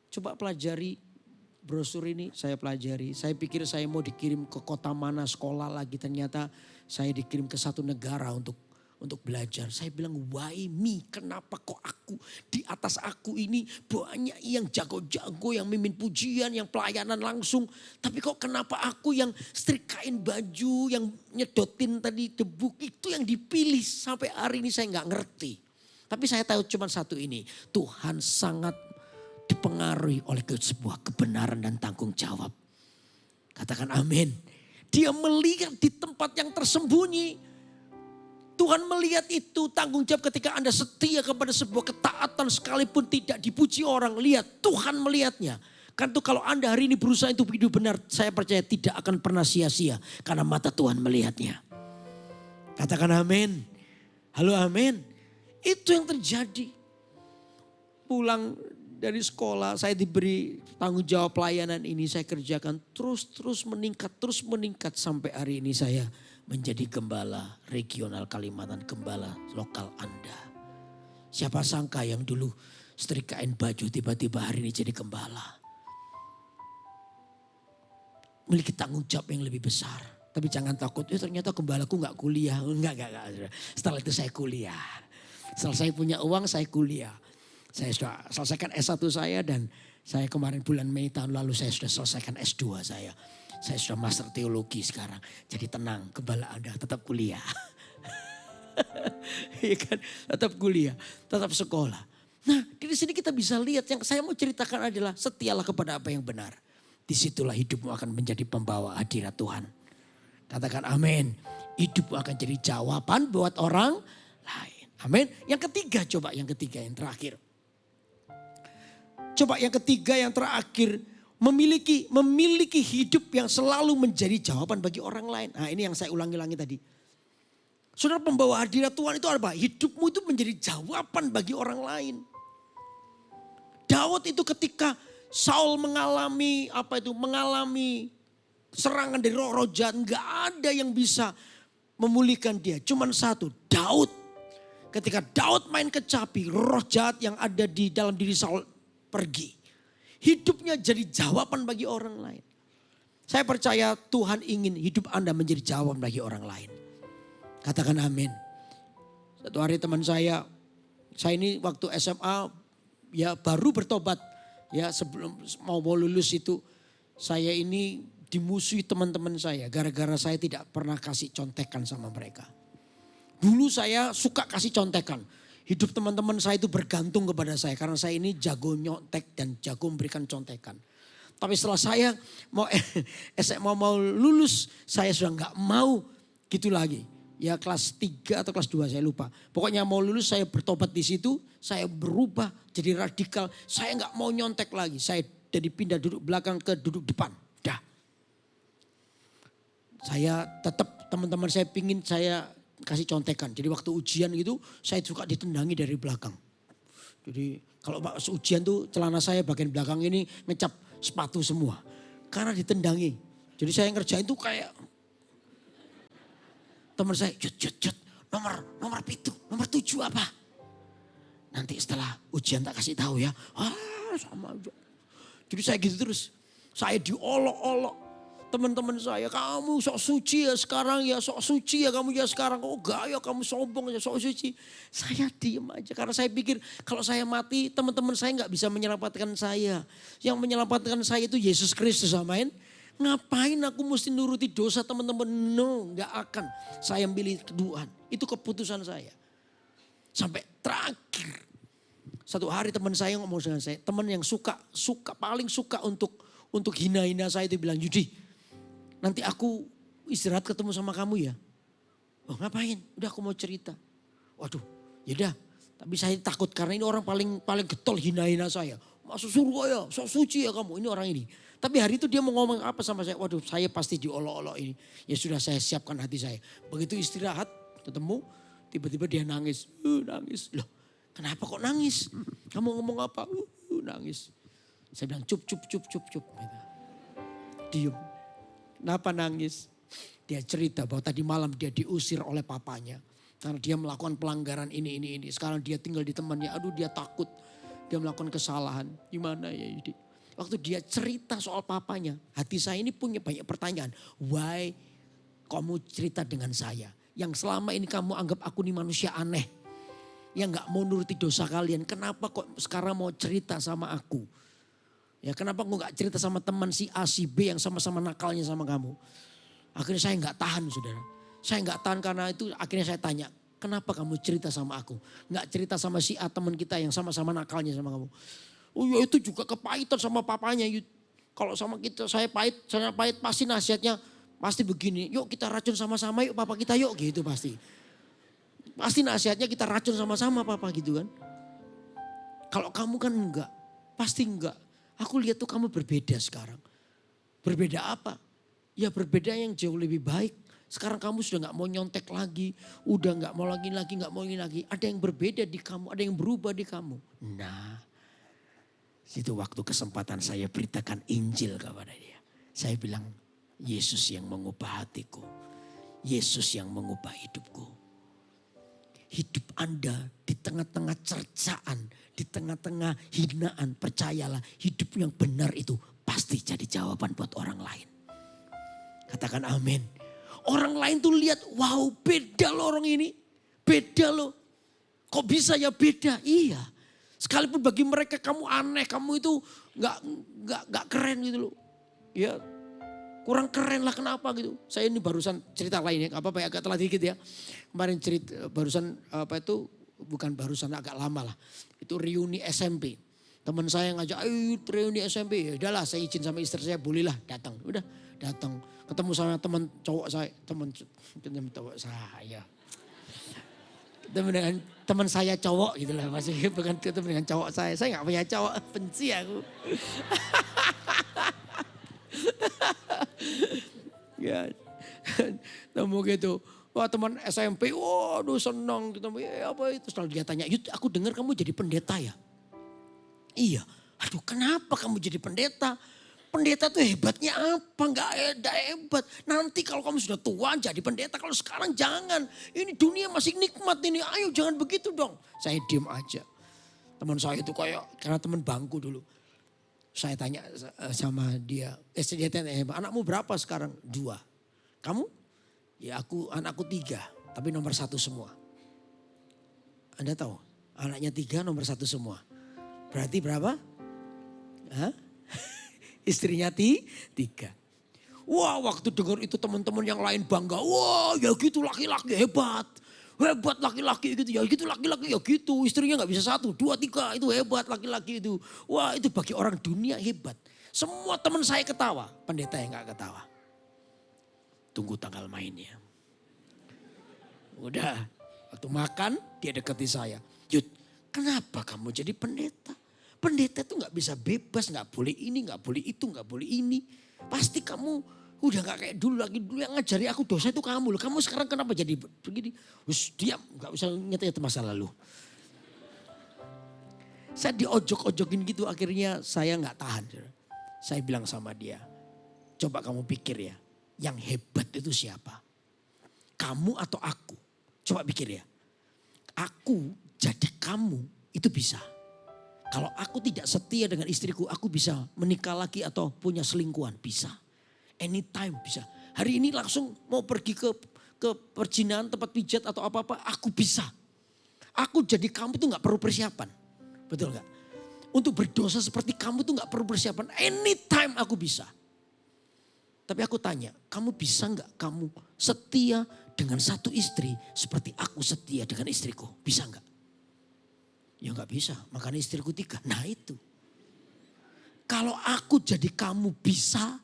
Coba pelajari brosur ini saya pelajari. Saya pikir saya mau dikirim ke kota mana sekolah lagi. Ternyata saya dikirim ke satu negara untuk belajar. Saya bilang why me? Kenapa kok aku? Di atas aku ini banyak yang jago-jago, yang mimpin pujian, yang pelayanan langsung. Tapi kok kenapa aku yang setrikain baju, yang nyedotin tadi debu. Itu yang dipilih sampai hari ini saya nggak ngerti. Tapi saya tahu cuma satu ini. Tuhan sangat dipengaruhi oleh sebuah kebenaran dan tanggung jawab. Katakan amin. Dia melihat di tempat yang tersembunyi. Tuhan melihat itu tanggung jawab ketika Anda setia kepada sebuah ketaatan sekalipun tidak dipuji orang. Lihat Tuhan melihatnya. Kan tuh kalau Anda hari ini berusaha untuk hidup benar. Saya percaya tidak akan pernah sia-sia. Karena mata Tuhan melihatnya. Katakan amin. Halo amin. Itu yang terjadi. Pulang dari sekolah saya diberi tanggung jawab pelayanan ini saya kerjakan terus meningkat sampai hari ini saya menjadi gembala regional Kalimantan, gembala lokal Anda. Siapa sangka yang dulu setrikain baju tiba-tiba hari ini jadi gembala. Memiliki tanggung jawab yang lebih besar. Tapi jangan takut, ternyata gembalaku gak kuliah. Enggak. Setelah itu saya kuliah. Setelah saya punya uang saya kuliah. Saya sudah selesaikan S1 saya dan saya kemarin bulan Mei tahun lalu saya sudah selesaikan S2 saya. Saya sudah master teologi sekarang. Jadi tenang, gembala Anda tetap kuliah. Iya kan? Tetap kuliah, tetap sekolah. Nah, di sini kita bisa lihat yang saya mau ceritakan adalah setialah kepada apa yang benar. Disitulah hidupmu akan menjadi pembawa hadirat Tuhan. Katakan amin. Hidupmu akan jadi jawaban buat orang lain. Amin. Yang ketiga yang terakhir. Coba yang ketiga yang terakhir. Memiliki hidup yang selalu menjadi jawaban bagi orang lain. Nah ini yang saya ulangi tadi. Saudara pembawa hadirat Tuhan itu apa? Hidupmu itu menjadi jawaban bagi orang lain. Daud itu ketika Saul mengalami serangan dari roh jahat. Gak ada yang bisa memulihkan dia. Cuman satu, Daud. Ketika Daud main kecapi, roh jahat yang ada di dalam diri Saul pergi. Hidupnya jadi jawaban bagi orang lain. Saya percaya Tuhan ingin hidup Anda menjadi jawaban bagi orang lain. Katakan amin. Satu hari teman saya ini waktu SMA ya baru bertobat. Ya sebelum mau lulus itu saya ini dimusuhi teman-teman saya. Gara-gara saya tidak pernah kasih contekan sama mereka. Dulu saya suka kasih contekan. Hidup teman-teman saya itu bergantung kepada saya. Karena saya ini jago nyontek dan jago memberikan contekan. Tapi setelah saya mau lulus, saya sudah nggak mau gitu lagi. Ya kelas 3 atau kelas 2 saya lupa. Pokoknya mau lulus saya bertobat di situ. Saya berubah jadi radikal. Saya nggak mau nyontek lagi. Saya jadi pindah duduk belakang ke duduk depan. Dah. Saya tetap teman-teman saya pingin saya kasih contekan. Jadi waktu ujian gitu saya suka ditendangi dari belakang. Jadi kalau ujian tuh celana saya bagian belakang ini ngecap sepatu semua. Karena ditendangi. Jadi saya ngerjain tuh kayak teman saya jut nomor itu nomor 7 apa. Nanti setelah ujian tak kasih tahu ya. Sama aja. Jadi saya gitu terus. Saya diolok-olok. teman-teman saya, kamu sok suci ya sekarang ya, sok suci ya kamu ya sekarang. Oh gaya kamu sombong ya sok suci. Saya diem aja karena saya pikir kalau saya mati teman-teman saya nggak bisa menyelamatkan saya. Yang menyelamatkan saya itu Yesus Kristus, amin. Ngapain aku mesti nuruti dosa teman-teman? No, nggak akan. Saya pilih Tuhan. Itu keputusan saya. Sampai terakhir. Satu hari teman saya ngomong dengan saya, teman yang paling suka untuk hina-hina saya itu bilang, Yudi, nanti aku istirahat ketemu sama kamu ya. Oh ngapain? Udah aku mau cerita. Waduh, yaudah. Tapi saya takut karena ini orang paling getol hina-hina saya. Masuk surga ya, sok suci ya kamu. Ini orang ini. Tapi hari itu dia mau ngomong apa sama saya. Waduh, saya pasti diolok-olok ini. Ya sudah, saya siapkan hati saya. Begitu istirahat, ketemu, tiba-tiba dia nangis. Nangis. Loh, kenapa kok nangis? Kamu ngomong apa? Nangis. Saya bilang cup. Gitu. Diem. Kenapa nangis? Dia cerita bahwa tadi malam dia diusir oleh papanya. Karena dia melakukan pelanggaran ini. Sekarang dia tinggal di temannya. Aduh dia takut. Dia melakukan kesalahan. Gimana ya Yudi? Waktu dia cerita soal papanya. Hati saya ini punya banyak pertanyaan. Why kamu cerita dengan saya? Yang selama ini kamu anggap aku ini manusia aneh. Yang gak mau nuruti dosa kalian. Kenapa kok sekarang mau cerita sama aku? Ya kenapa kok gak cerita sama teman si A, si B yang sama-sama nakalnya sama kamu? Akhirnya saya gak tahan saudara. Saya gak tahan karena itu akhirnya saya tanya. Kenapa kamu cerita sama aku? Gak cerita sama si A teman kita yang sama-sama nakalnya sama kamu. Oh ya itu juga kepahitan sama papanya. Kalau sama kita saya pahit pasti nasihatnya pasti begini. Yuk kita racun sama-sama yuk papa kita yuk gitu pasti. Pasti nasihatnya kita racun sama-sama papa gitu kan. Kalau kamu kan enggak, pasti enggak. Aku lihat tuh kamu berbeda sekarang. Berbeda apa? Ya berbeda yang jauh lebih baik. Sekarang kamu sudah gak mau nyontek lagi. Udah gak mau lagi, gak mau ini lagi. Ada yang berbeda di kamu, ada yang berubah di kamu. Nah, itu waktu kesempatan saya beritakan Injil kepada dia. Saya bilang, Yesus yang mengubah hatiku. Yesus yang mengubah hidupku. Hidup Anda di tengah-tengah cercaan, di tengah-tengah hinaan, percayalah hidup yang benar itu pasti jadi jawaban buat orang lain. Katakan amin. Orang lain tuh lihat, wow beda loh orang ini. Beda loh. Kok bisa ya beda? Iya. Sekalipun bagi mereka kamu aneh, kamu itu gak keren gitu loh. Ya kurang keren lah kenapa gitu. Saya ini barusan cerita lain ya, apa-apa ya agak telat dikit ya. Kemarin cerita barusan bukan barusan agak lama lah. Itu reuni SMP. Teman saya ngajak, ayo reuni SMP. Ya udahlah saya izin sama istri saya, bolehlah datang. Udah datang. Ketemu sama teman cowok saya, teman cowok saya. Ketemu dengan teman saya cowok gitu lah. Masih bukan ketemu dengan cowok saya. Saya gak punya cowok, benci aku. Ya, temu gitu. Wah teman SMP, waduh senang ketemu. Ya, apa itu? Setelah dia tanya, Yud aku dengar kamu jadi pendeta ya? Iya. Aduh kenapa kamu jadi pendeta? Pendeta tuh hebatnya apa? Enggak hebat. Nanti kalau kamu sudah tua jadi pendeta. Kalau sekarang jangan. Ini dunia masih nikmat ini. Ayo jangan begitu dong. Saya diem aja. Teman saya itu kayak, karena teman bangku dulu. Saya tanya sama dia. Dia tanya, anakmu berapa sekarang? 2. Kamu? Ya anakku 3. Tapi nomor 1 semua. Anda tahu? Anaknya 3 nomor 1 semua. Berarti berapa? Hah? Istrinya 3. Wah waktu dengar itu teman-teman yang lain bangga. Wah ya gitu laki-laki hebat. Hebat laki-laki gitu ya gitu laki-laki ya gitu. Istrinya gak bisa 1, 2, 3 itu hebat laki-laki itu. Wah itu bagi orang dunia hebat. Semua teman saya ketawa. Pendeta yang gak ketawa. Tunggu tanggal mainnya. Udah waktu makan dia deketi saya. Yud kenapa kamu jadi pendeta? Pendeta itu gak bisa bebas, gak boleh ini, gak boleh itu, gak boleh ini. Pasti kamu udah gak kayak dulu lagi. Dulu yang ngajari aku dosa itu kamu loh. Kamu sekarang kenapa jadi begini? Terus diam, gak usah nyata-nyata masa lalu. Saya diojok-ojokin gitu akhirnya saya gak tahan. Saya bilang sama dia, coba kamu pikir ya. Yang hebat itu siapa? Kamu atau aku? Coba pikir ya. Aku jadi kamu itu bisa. Kalau aku tidak setia dengan istriku, aku bisa menikah lagi atau punya selingkuhan. Bisa. Anytime bisa. Hari ini langsung mau pergi ke perjinahan, tempat pijat atau apa-apa, aku bisa. Aku jadi kamu tuh gak perlu persiapan. Betul gak? Untuk berdosa seperti kamu tuh gak perlu persiapan. Anytime aku bisa. Tapi aku tanya, kamu bisa gak kamu setia dengan satu istri seperti aku setia dengan istriku? Bisa gak? Ya gak bisa, makanya istriku 3. Nah itu. Kalau aku jadi kamu bisa,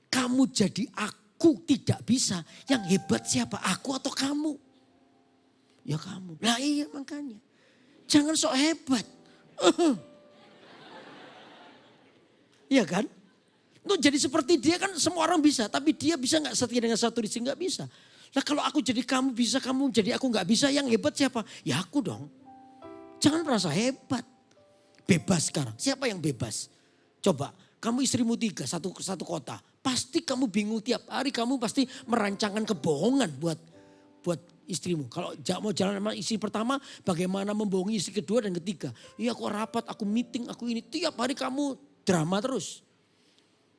kamu jadi aku tidak bisa. Yang hebat siapa? Aku atau kamu? Ya kamu. Nah iya makanya. Jangan sok hebat. Iya kan? Untuk jadi seperti dia kan semua orang bisa. Tapi dia bisa gak setia dengan satu istri? Gak bisa. Nah kalau aku jadi kamu bisa, kamu jadi aku gak bisa. Yang hebat siapa? Ya aku dong. Jangan merasa hebat. Bebas sekarang. Siapa yang bebas? Coba kamu istrimu 3 satu kota. Pasti kamu bingung tiap hari. Kamu pasti merancangkan kebohongan buat istrimu. Kalau mau jalan sama istri pertama, bagaimana membohongi istri kedua dan ketiga. Iya aku rapat, aku meeting, aku ini. Tiap hari kamu drama terus.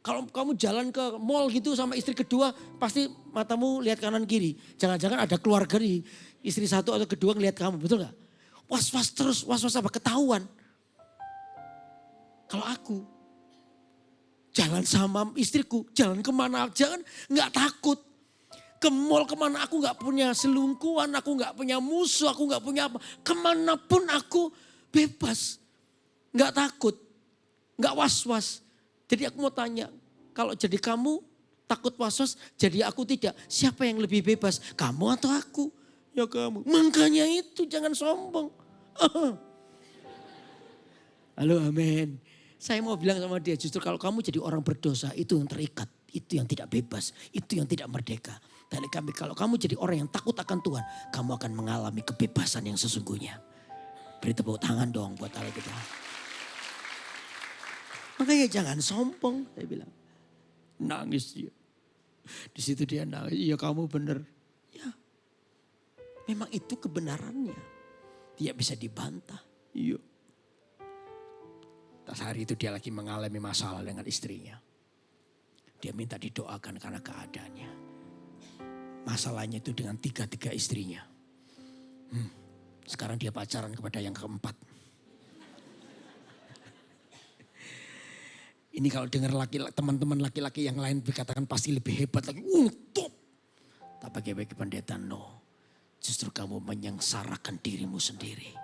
Kalau kamu jalan ke mall gitu sama istri kedua, pasti matamu lihat kanan kiri. Jangan-jangan ada keluarga nih, istri satu atau kedua ngelihat kamu, betul gak? Was-was terus, was-was apa? Ketahuan. Kalau aku jalan sama istriku, jalan kemana, jangan gak takut. Ke mall kemana aku gak punya selingkuhan, aku gak punya musuh, aku gak punya apa. Kemanapun aku bebas, gak takut, gak was-was. Jadi aku mau tanya, kalau jadi kamu takut was-was, jadi aku tidak. Siapa yang lebih bebas, kamu atau aku? Ya kamu. Makanya itu jangan sombong. Halo amin. Saya mau bilang sama dia, justru kalau kamu jadi orang berdosa itu yang terikat. Itu yang tidak bebas, itu yang tidak merdeka. Dan kalau kamu jadi orang yang takut akan Tuhan, kamu akan mengalami kebebasan yang sesungguhnya. Beri tepuk tangan dong buat Allah kita. Makanya jangan sombong, saya bilang. Nangis dia. Di situ dia nangis, iya kamu benar. Ya, memang itu kebenarannya. Tidak bisa dibantah. Iya. Tas hari itu dia lagi mengalami masalah dengan istrinya. Dia minta didoakan karena keadaannya. Masalahnya itu dengan 3 istrinya. Sekarang dia pacaran kepada yang keempat. Ini kalau dengar teman-teman laki-laki yang lain dikatakan pasti lebih hebat lagi. Top. Tapi bagi pendeta no. Justru kamu menyengsarakan dirimu sendiri.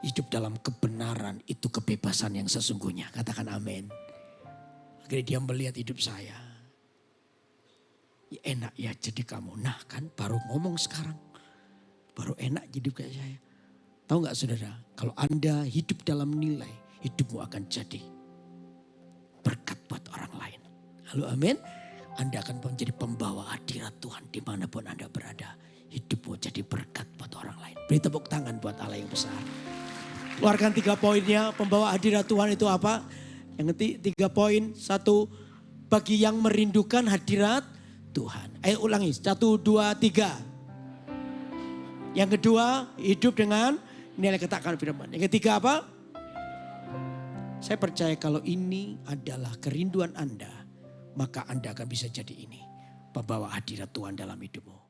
Hidup dalam kebenaran itu kebebasan yang sesungguhnya. Katakan amin. Akhirnya dia melihat hidup saya. Ya enak ya jadi kamu. Nah kan baru ngomong sekarang. Baru enak jadi kayak saya. Tahu gak saudara? Kalau Anda hidup dalam nilai, hidupmu akan jadi berkat buat orang lain. Halo amin. Anda akan menjadi pembawa hadirat Tuhan dimanapun Anda berada. Hidupmu jadi berkat buat orang lain. Beri tepuk tangan buat Allah yang besar. Keluarkan 3 poinnya. Pembawa hadirat Tuhan itu apa? Yang 3 poin. 1, bagi yang merindukan hadirat Tuhan. Ayo ulangi. 1, 2, 3. Yang kedua, hidup dengan nilai ketaatan firman. Yang ketiga apa? Saya percaya kalau ini adalah kerinduan Anda, maka Anda akan bisa jadi ini. Pembawa hadirat Tuhan dalam hidupmu.